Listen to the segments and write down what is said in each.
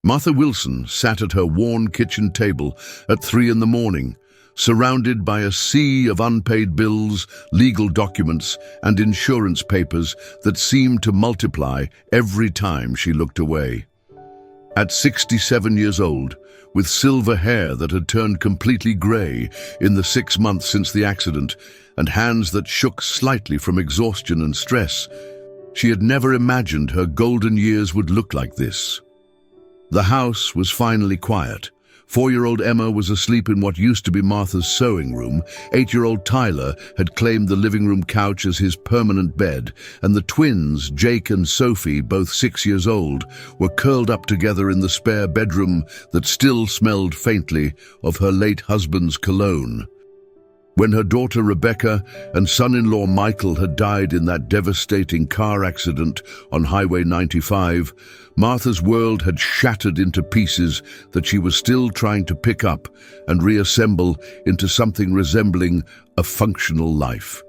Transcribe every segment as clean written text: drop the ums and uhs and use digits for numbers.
Martha Wilson sat at her worn kitchen table at 3 in the morning, surrounded by a sea of unpaid bills, legal documents, and insurance papers that seemed to multiply every time she looked away. At 67 years old, with silver hair that had turned completely grey in the 6 months since the accident, and hands that shook slightly from exhaustion and stress, she had never imagined her golden years would look like this. The house was finally quiet. 4-year-old Emma was asleep in what used to be Martha's sewing room. 8-year-old Tyler had claimed the living room couch as his permanent bed, and the twins, Jake and Sophie, both 6 years old, were curled up together in the spare bedroom that still smelled faintly of her late husband's cologne. When her daughter Rebecca and son-in-law Michael had died in that devastating car accident on Highway 95, Martha's world had shattered into pieces that she was still trying to pick up and reassemble into something resembling a functional life.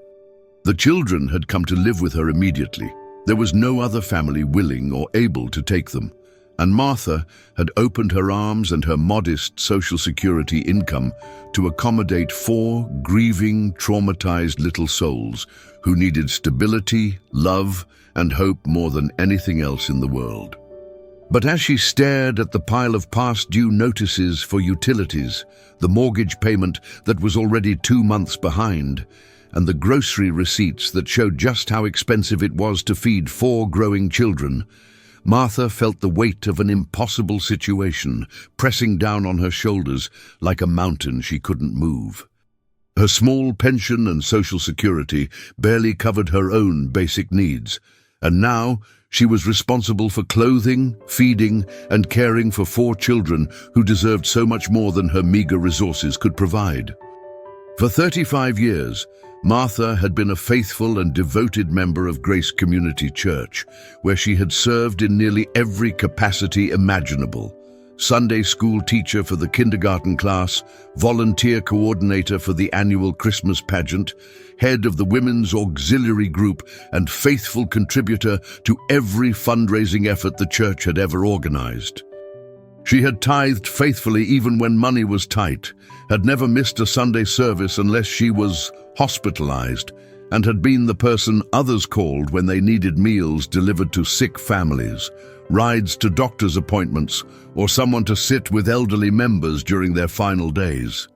The children had come to live with her immediately. There was no other family willing or able to take them, and Martha had opened her arms and her modest Social Security income to accommodate 4 grieving, traumatized little souls who needed stability, love, and hope more than anything else in the world. But as she stared at the pile of past due notices for utilities, the mortgage payment that was already 2 months behind, and the grocery receipts that showed just how expensive it was to feed 4 growing children, Martha felt the weight of an impossible situation pressing down on her shoulders like a mountain she couldn't move. Her small pension and Social Security barely covered her own basic needs, and now she was responsible for clothing, feeding, and caring for 4 children who deserved so much more than her meager resources could provide. For 35 years, Martha had been a faithful and devoted member of Grace Community Church, where she had served in nearly every capacity imaginable. Sunday school teacher for the kindergarten class, volunteer coordinator for the annual Christmas pageant, head of the women's auxiliary group, and faithful contributor to every fundraising effort the church had ever organized. She had tithed faithfully even when money was tight, had never missed a Sunday service unless she was hospitalized, and had been the person others called when they needed meals delivered to sick families, rides to doctor's appointments, or someone to sit with elderly members during their final days.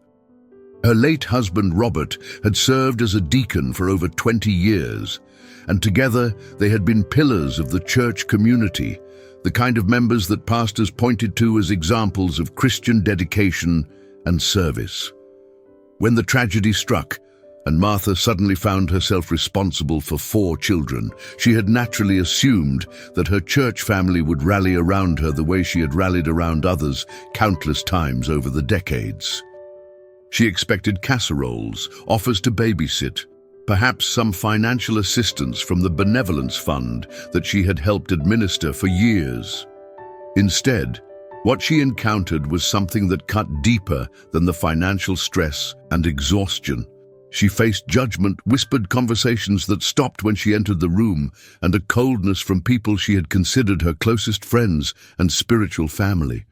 Her late husband Robert had served as a deacon for over 20 years, and together they had been pillars of the church community, the kind of members that pastors pointed to as examples of Christian dedication and service. When the tragedy struck, and Martha suddenly found herself responsible for 4 children, she had naturally assumed that her church family would rally around her the way she had rallied around others countless times over the decades. She expected casseroles, offers to babysit, perhaps some financial assistance from the benevolence fund that she had helped administer for years. Instead, what she encountered was something that cut deeper than the financial stress and exhaustion. She faced judgment, whispered conversations that stopped when she entered the room, and a coldness from people she had considered her closest friends and spiritual family.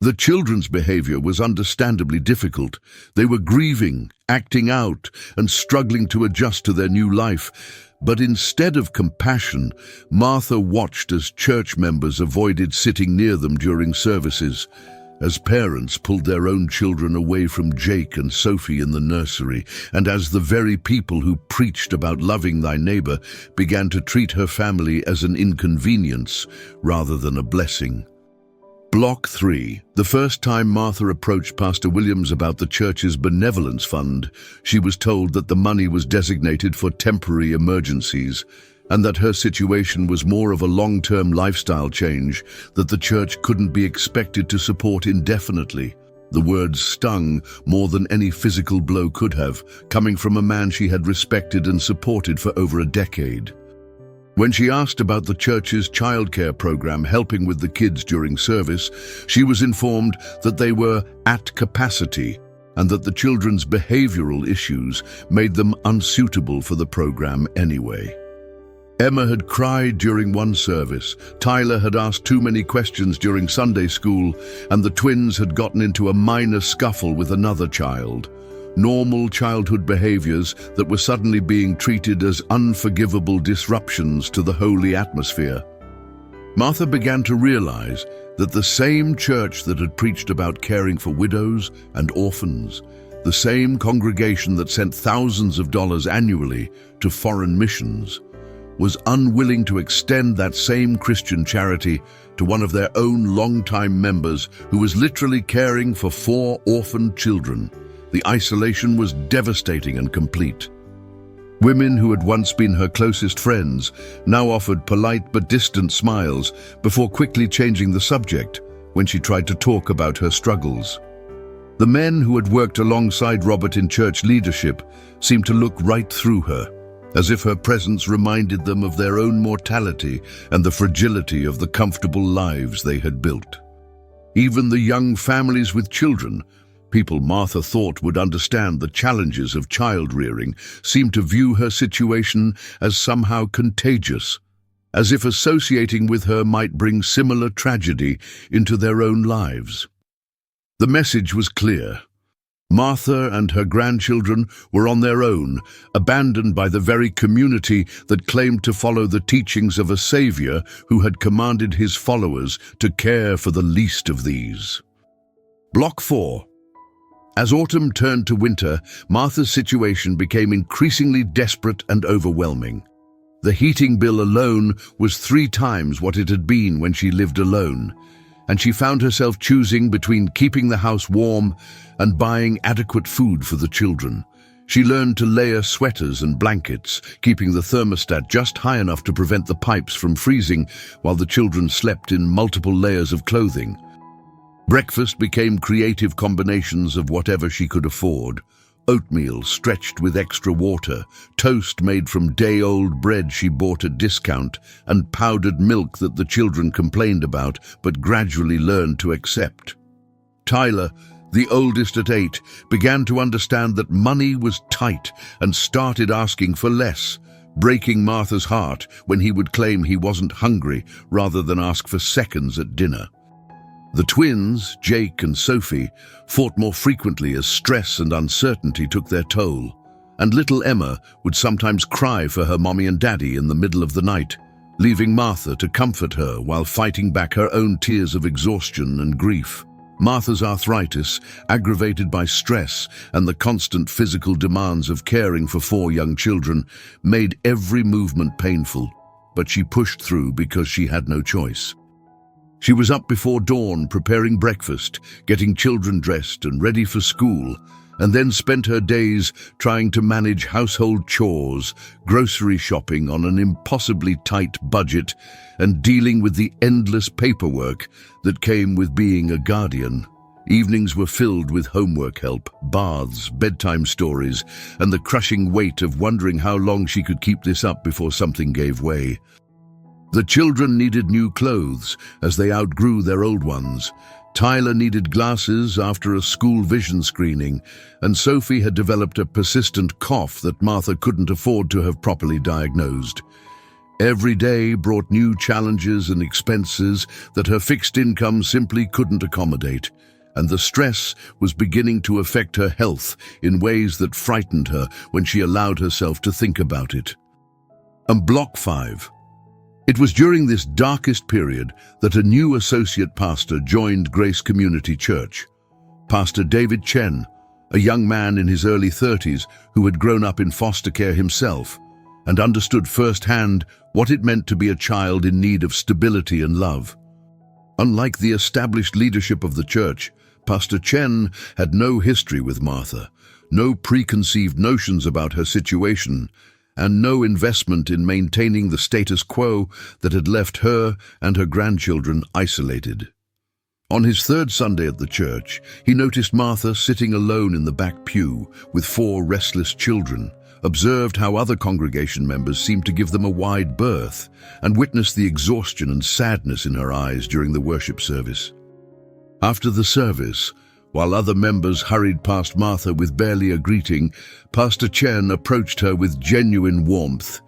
The children's behavior was understandably difficult. They were grieving, acting out, and struggling to adjust to their new life. But instead of compassion, Martha watched as church members avoided sitting near them during services, as parents pulled their own children away from Jake and Sophie in the nursery, and as the very people who preached about loving thy neighbor began to treat her family as an inconvenience rather than a blessing. Block 3. The first time Martha approached Pastor Williams about the church's benevolence fund, she was told that the money was designated for temporary emergencies, and that her situation was more of a long-term lifestyle change that the church couldn't be expected to support indefinitely. The words stung more than any physical blow could have, coming from a man she had respected and supported for over a decade. When she asked about the church's childcare program helping with the kids during service, she was informed that they were at capacity and that the children's behavioral issues made them unsuitable for the program anyway. Emma had cried during one service, Tyler had asked too many questions during Sunday school, and the twins had gotten into a minor scuffle with another child. Normal childhood behaviors that were suddenly being treated as unforgivable disruptions to the holy atmosphere. Martha began to realize that the same church that had preached about caring for widows and orphans, the same congregation that sent thousands of dollars annually to foreign missions, was unwilling to extend that same Christian charity to one of their own longtime members who was literally caring for 4 orphaned children. The isolation was devastating and complete. Women who had once been her closest friends now offered polite but distant smiles before quickly changing the subject when she tried to talk about her struggles. The men who had worked alongside Robert in church leadership seemed to look right through her, as if her presence reminded them of their own mortality and the fragility of the comfortable lives they had built. Even the young families with children, people Martha thought would understand the challenges of child-rearing, seemed to view her situation as somehow contagious, as if associating with her might bring similar tragedy into their own lives. The message was clear. Martha and her grandchildren were on their own, abandoned by the very community that claimed to follow the teachings of a Savior who had commanded his followers to care for the least of these. Block 4. As autumn turned to winter, Martha's situation became increasingly desperate and overwhelming. The heating bill alone was 3 times what it had been when she lived alone, and she found herself choosing between keeping the house warm and buying adequate food for the children. She learned to layer sweaters and blankets, keeping the thermostat just high enough to prevent the pipes from freezing while the children slept in multiple layers of clothing. Breakfast became creative combinations of whatever she could afford. Oatmeal stretched with extra water, toast made from day-old bread she bought at discount, and powdered milk that the children complained about but gradually learned to accept. Tyler, the oldest at 8, began to understand that money was tight and started asking for less, breaking Martha's heart when he would claim he wasn't hungry rather than ask for seconds at dinner. The twins, Jake and Sophie, fought more frequently as stress and uncertainty took their toll, and little Emma would sometimes cry for her mommy and daddy in the middle of the night, leaving Martha to comfort her while fighting back her own tears of exhaustion and grief. Martha's arthritis, aggravated by stress and the constant physical demands of caring for 4 young children, made every movement painful, but she pushed through because she had no choice. She was up before dawn preparing breakfast, getting children dressed and ready for school, and then spent her days trying to manage household chores, grocery shopping on an impossibly tight budget, and dealing with the endless paperwork that came with being a guardian. Evenings were filled with homework help, baths, bedtime stories, and the crushing weight of wondering how long she could keep this up before something gave way. The children needed new clothes as they outgrew their old ones. Tyler needed glasses after a school vision screening, and Sophie had developed a persistent cough that Martha couldn't afford to have properly diagnosed. Every day brought new challenges and expenses that her fixed income simply couldn't accommodate, and the stress was beginning to affect her health in ways that frightened her when she allowed herself to think about it. And Block 5. It was during this darkest period that a new associate pastor joined Grace Community Church. Pastor David Chen, a young man in his early 30s who had grown up in foster care himself and understood firsthand what it meant to be a child in need of stability and love. Unlike the established leadership of the church, Pastor Chen had no history with Martha, no preconceived notions about her situation, and no investment in maintaining the status quo that had left her and her grandchildren isolated. On his 3rd Sunday at the church, he noticed Martha sitting alone in the back pew with 4 restless children, observed how other congregation members seemed to give them a wide berth, and witnessed the exhaustion and sadness in her eyes during the worship service. After the service, while other members hurried past Martha with barely a greeting, Pastor Chen approached her with genuine warmth,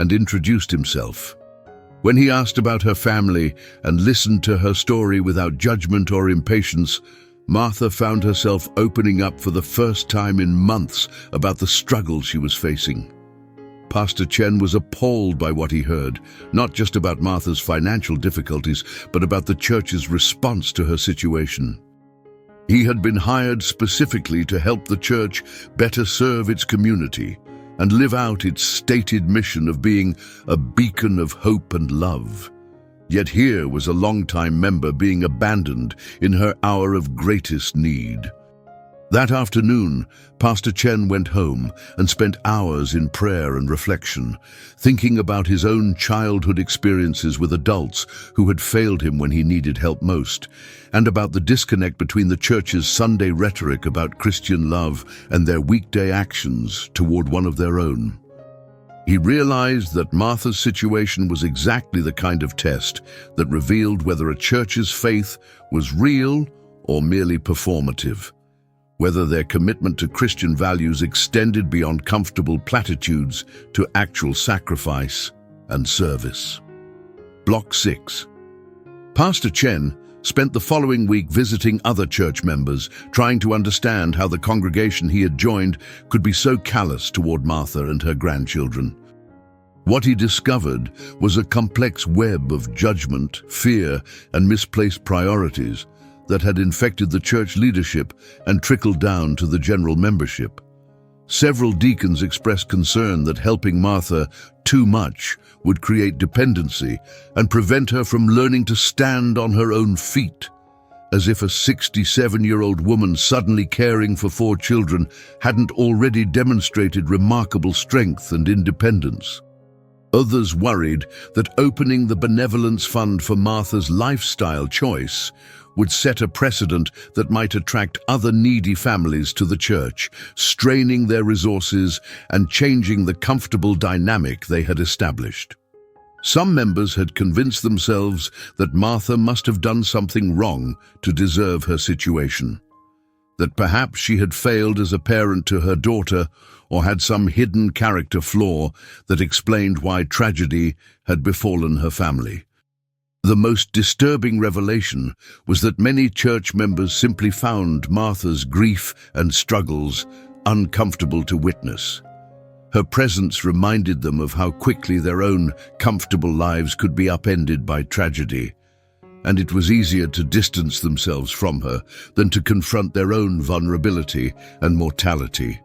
and introduced himself. When he asked about her family and listened to her story without judgment or impatience, Martha found herself opening up for the first time in months about the struggle she was facing. Pastor Chen was appalled by what he heard, not just about Martha's financial difficulties, but about the church's response to her situation. He had been hired specifically to help the church better serve its community and live out its stated mission of being a beacon of hope and love. Yet here was a longtime member being abandoned in her hour of greatest need. That afternoon, Pastor Chen went home and spent hours in prayer and reflection, thinking about his own childhood experiences with adults who had failed him when he needed help most, and about the disconnect between the church's Sunday rhetoric about Christian love and their weekday actions toward one of their own. He realized that Martha's situation was exactly the kind of test that revealed whether a church's faith was real or merely performative, whether their commitment to Christian values extended beyond comfortable platitudes to actual sacrifice and service. Block 6. Pastor Chen spent the following week visiting other church members, trying to understand how the congregation he had joined could be so callous toward Martha and her grandchildren. What he discovered was a complex web of judgment, fear, and misplaced priorities that had infected the church leadership and trickled down to the general membership. Several deacons expressed concern that helping Martha too much would create dependency and prevent her from learning to stand on her own feet, as if a 67-year-old woman suddenly caring for 4 children hadn't already demonstrated remarkable strength and independence. Others worried that opening the benevolence fund for Martha's lifestyle choice would set a precedent that might attract other needy families to the church, straining their resources and changing the comfortable dynamic they had established. Some members had convinced themselves that Martha must have done something wrong to deserve her situation, that perhaps she had failed as a parent to her daughter or had some hidden character flaw that explained why tragedy had befallen her family. The most disturbing revelation was that many church members simply found Martha's grief and struggles uncomfortable to witness. Her presence reminded them of how quickly their own comfortable lives could be upended by tragedy, and it was easier to distance themselves from her than to confront their own vulnerability and mortality.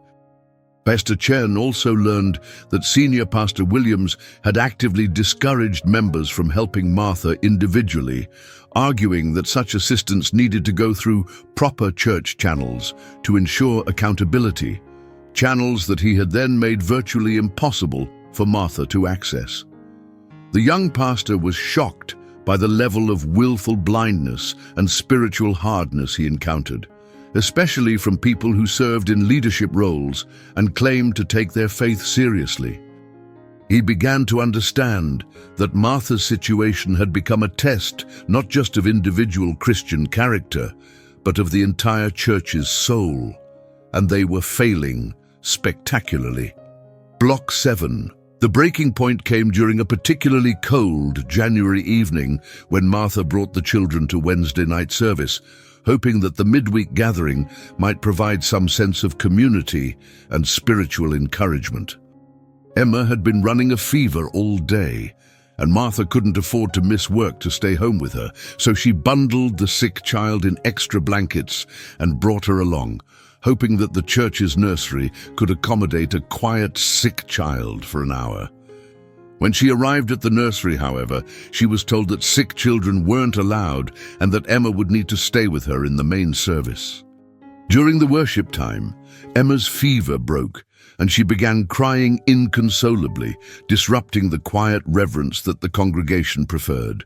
Pastor Chen also learned that Senior Pastor Williams had actively discouraged members from helping Martha individually, arguing that such assistance needed to go through proper church channels to ensure accountability, channels that he had then made virtually impossible for Martha to access. The young pastor was shocked by the level of willful blindness and spiritual hardness he encountered, especially from people who served in leadership roles and claimed to take their faith seriously. He began to understand that Martha's situation had become a test not just of individual Christian character, but of the entire church's soul, and they were failing spectacularly. Block 7. The breaking point came during a particularly cold January evening when Martha brought the children to Wednesday night service, hoping that the midweek gathering might provide some sense of community and spiritual encouragement. Emma had been running a fever all day, and Martha couldn't afford to miss work to stay home with her, so she bundled the sick child in extra blankets and brought her along, hoping that the church's nursery could accommodate a quiet, sick child for an hour. When she arrived at the nursery, however, she was told that sick children weren't allowed and that Emma would need to stay with her in the main service. During the worship time, Emma's fever broke, and she began crying inconsolably, disrupting the quiet reverence that the congregation preferred.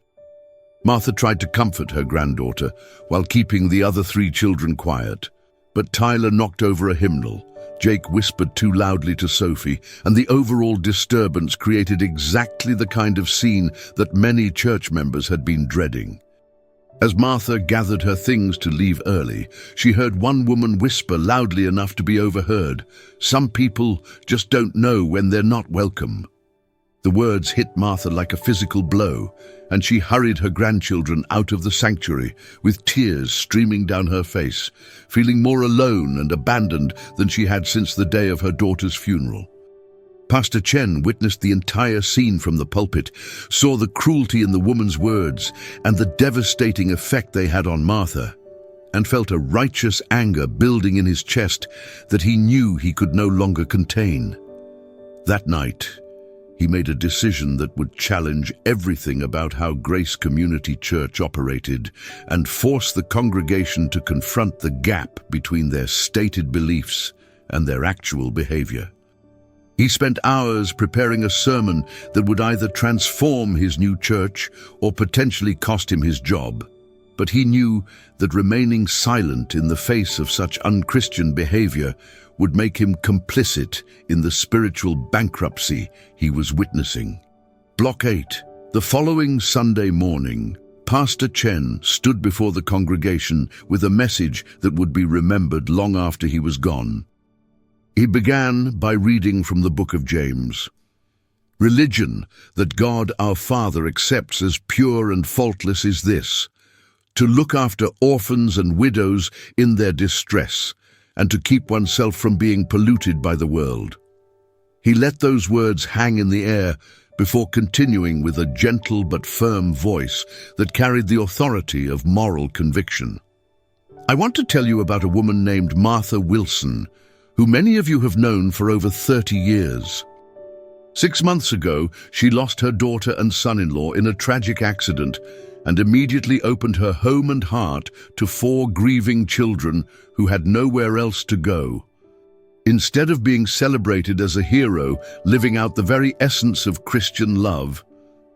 Martha tried to comfort her granddaughter while keeping the other 3 children quiet, but Tyler knocked over a hymnal, Jake whispered too loudly to Sophie, and the overall disturbance created exactly the kind of scene that many church members had been dreading. As Martha gathered her things to leave early, she heard one woman whisper loudly enough to be overheard, "Some people just don't know when they're not welcome." The words hit Martha like a physical blow, and she hurried her grandchildren out of the sanctuary with tears streaming down her face, feeling more alone and abandoned than she had since the day of her daughter's funeral. Pastor Chen witnessed the entire scene from the pulpit, saw the cruelty in the woman's words and the devastating effect they had on Martha, and felt a righteous anger building in his chest that he knew he could no longer contain. That night, he made a decision that would challenge everything about how Grace Community Church operated and force the congregation to confront the gap between their stated beliefs and their actual behavior. He spent hours preparing a sermon that would either transform his new church or potentially cost him his job. But he knew that remaining silent in the face of such unchristian behavior would make him complicit in the spiritual bankruptcy he was witnessing. Block 8. The following Sunday morning, Pastor Chen stood before the congregation with a message that would be remembered long after he was gone. He began by reading from the book of James. Religion that God our Father accepts as pure and faultless is this: to look after orphans and widows in their distress, and to keep oneself from being polluted by the world. He let those words hang in the air before continuing with a gentle but firm voice that carried the authority of moral conviction. I want to tell you about a woman named Martha Wilson, who many of you have known for over 30 years. 6 months ago, she lost her daughter and son-in-law in a tragic accident and immediately opened her home and heart to 4 grieving children who had nowhere else to go. Instead of being celebrated as a hero, living out the very essence of Christian love,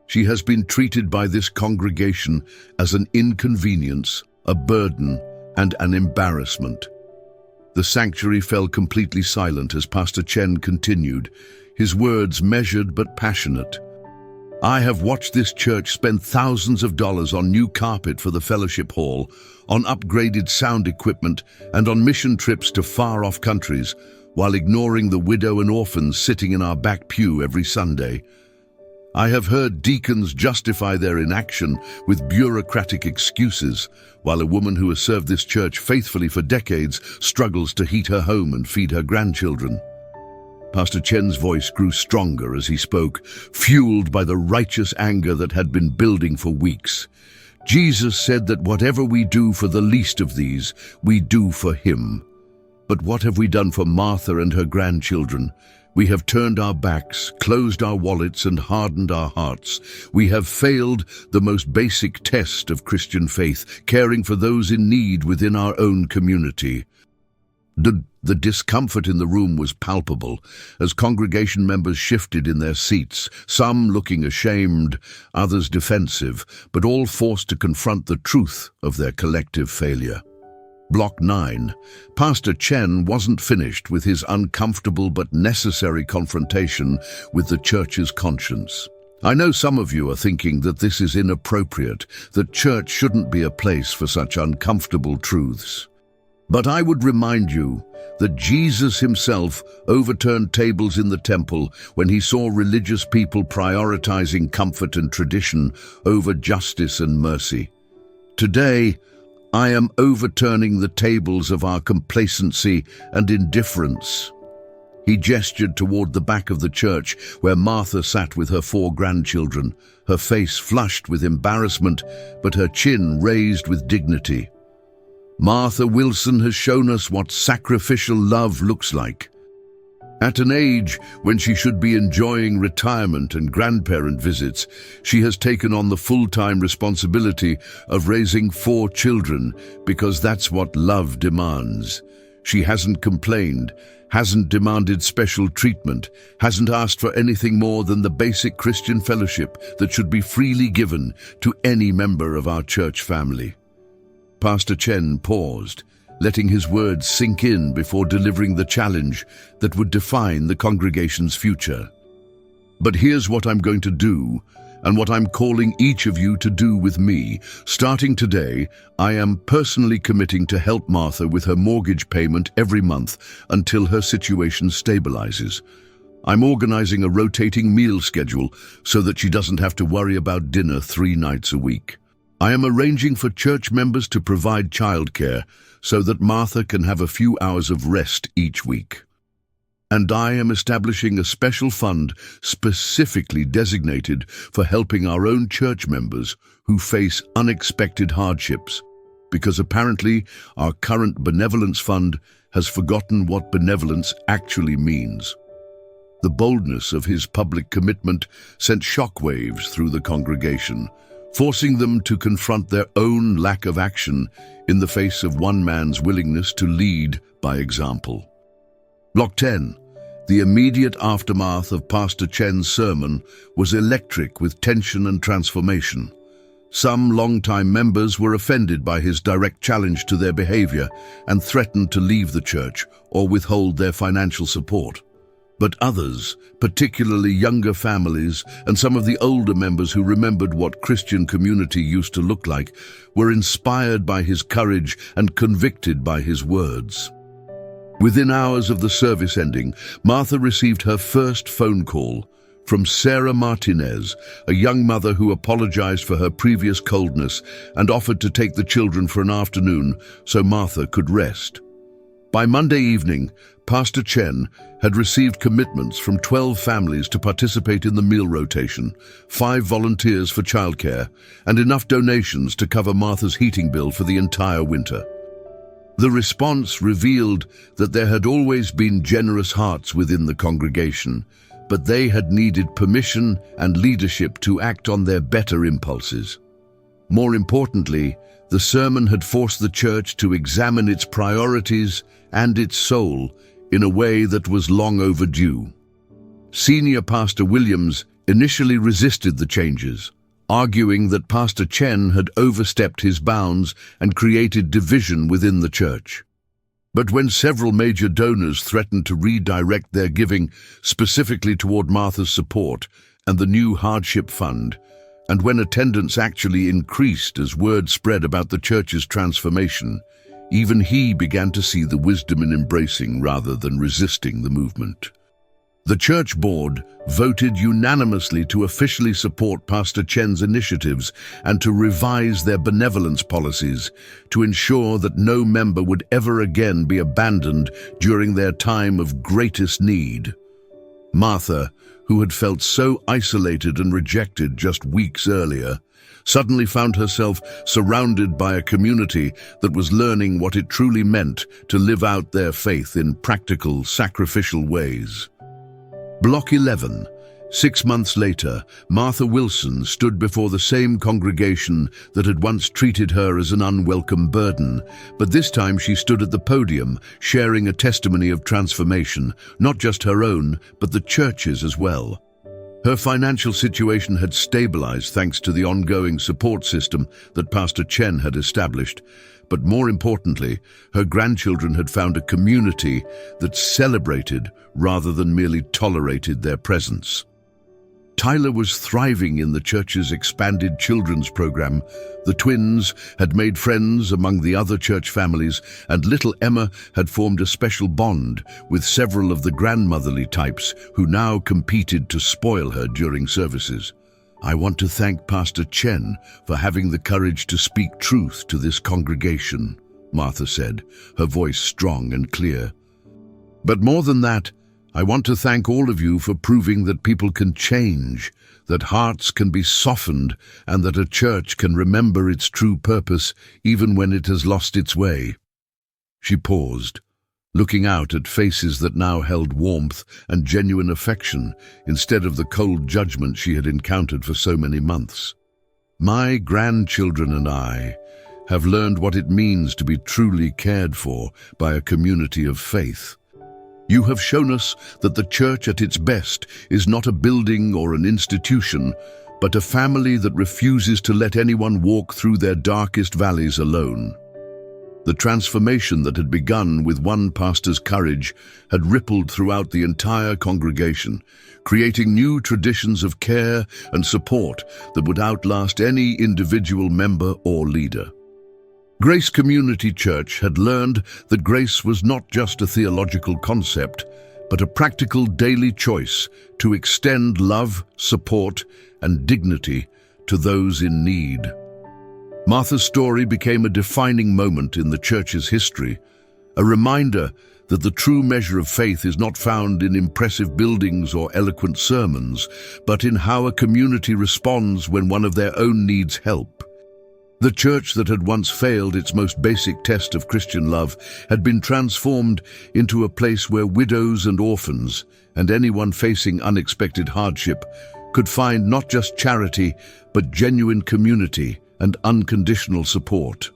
she has been treated by this congregation as an inconvenience, a burden, and an embarrassment. The sanctuary fell completely silent as Pastor Chen continued, his words measured but passionate. I have watched this church spend thousands of dollars on new carpet for the fellowship hall, on upgraded sound equipment, and on mission trips to far-off countries, while ignoring the widow and orphans sitting in our back pew every Sunday. I have heard deacons justify their inaction with bureaucratic excuses, while a woman who has served this church faithfully for decades struggles to heat her home and feed her grandchildren. Pastor Chen's voice grew stronger as he spoke, fueled by the righteous anger that had been building for weeks. Jesus said that whatever we do for the least of these, we do for him. But what have we done for Martha and her grandchildren? We have turned our backs, closed our wallets, and hardened our hearts. We have failed the most basic test of Christian faith, caring for those in need within our own community. The discomfort in the room was palpable as congregation members shifted in their seats, some looking ashamed, others defensive, but all forced to confront the truth of their collective failure. Block 9. Pastor Chen wasn't finished with his uncomfortable but necessary confrontation with the church's conscience. I know some of you are thinking that this is inappropriate, that church shouldn't be a place for such uncomfortable truths. But I would remind you that Jesus himself overturned tables in the temple when he saw religious people prioritizing comfort and tradition over justice and mercy. Today, I am overturning the tables of our complacency and indifference. He gestured toward the back of the church where Martha sat with her 4 grandchildren, her face flushed with embarrassment, but her chin raised with dignity. Martha Wilson has shown us what sacrificial love looks like. At an age when she should be enjoying retirement and grandparent visits, she has taken on the full-time responsibility of raising 4 children because that's what love demands. She hasn't complained, hasn't demanded special treatment, hasn't asked for anything more than the basic Christian fellowship that should be freely given to any member of our church family. Pastor Chen paused, letting his words sink in before delivering the challenge that would define the congregation's future. But here's what I'm going to do, and what I'm calling each of you to do with me. Starting today, I am personally committing to help Martha with her mortgage payment every month until her situation stabilizes. I'm organizing a rotating meal schedule so that she doesn't have to worry about dinner 3 nights a week. I am arranging for church members to provide childcare so that Martha can have a few hours of rest each week. And I am establishing a special fund specifically designated for helping our own church members who face unexpected hardships, because apparently our current benevolence fund has forgotten what benevolence actually means. The boldness of his public commitment sent shockwaves through the congregation, forcing them to confront their own lack of action in the face of one man's willingness to lead by example. Block 10. The immediate aftermath of Pastor Chen's sermon was electric with tension and transformation. Some longtime members were offended by his direct challenge to their behavior and threatened to leave the church or withhold their financial support. But others, particularly younger families and some of the older members who remembered what Christian community used to look like, were inspired by his courage and convicted by his words. Within hours of the service ending, Martha received her first phone call from Sarah Martinez, a young mother who apologized for her previous coldness and offered to take the children for an afternoon so Martha could rest. By Monday evening, Pastor Chen had received commitments from 12 families to participate in the meal rotation, 5 volunteers for childcare, and enough donations to cover Martha's heating bill for the entire winter. The response revealed that there had always been generous hearts within the congregation, but they had needed permission and leadership to act on their better impulses. More importantly, the sermon had forced the church to examine its priorities and its soul in a way that was long overdue. Senior Pastor Williams initially resisted the changes, arguing that Pastor Chen had overstepped his bounds and created division within the church. But when several major donors threatened to redirect their giving specifically toward Martha's support and the new hardship fund, and when attendance actually increased as word spread about the church's transformation, even he began to see the wisdom in embracing rather than resisting the movement. The church board voted unanimously to officially support Pastor Chen's initiatives and to revise their benevolence policies to ensure that no member would ever again be abandoned during their time of greatest need. Martha, who had felt so isolated and rejected just weeks earlier, suddenly found herself surrounded by a community that was learning what it truly meant to live out their faith in practical, sacrificial ways. Block 11. 6 months later, Martha Wilson stood before the same congregation that had once treated her as an unwelcome burden, but this time she stood at the podium, sharing a testimony of transformation, not just her own, but the church's as well. Her financial situation had stabilized thanks to the ongoing support system that Pastor Chen had established, but more importantly, her grandchildren had found a community that celebrated rather than merely tolerated their presence. Tyler was thriving in the church's expanded children's program. The twins had made friends among the other church families, and little Emma had formed a special bond with several of the grandmotherly types who now competed to spoil her during services. I want to thank Pastor Chen for having the courage to speak truth to this congregation, Martha said, her voice strong and clear. But more than that, I want to thank all of you for proving that people can change, that hearts can be softened, and that a church can remember its true purpose even when it has lost its way. She paused, looking out at faces that now held warmth and genuine affection instead of the cold judgment she had encountered for so many months. My grandchildren and I have learned what it means to be truly cared for by a community of faith. You have shown us that the church at its best is not a building or an institution, but a family that refuses to let anyone walk through their darkest valleys alone. The transformation that had begun with one pastor's courage had rippled throughout the entire congregation, creating new traditions of care and support that would outlast any individual member or leader. Grace Community Church had learned that grace was not just a theological concept, but a practical daily choice to extend love, support, and dignity to those in need. Martha's story became a defining moment in the Church's history, a reminder that the true measure of faith is not found in impressive buildings or eloquent sermons, but in how a community responds when one of their own needs help. The Church that had once failed its most basic test of Christian love had been transformed into a place where widows and orphans, and anyone facing unexpected hardship, could find not just charity, but genuine community and unconditional support.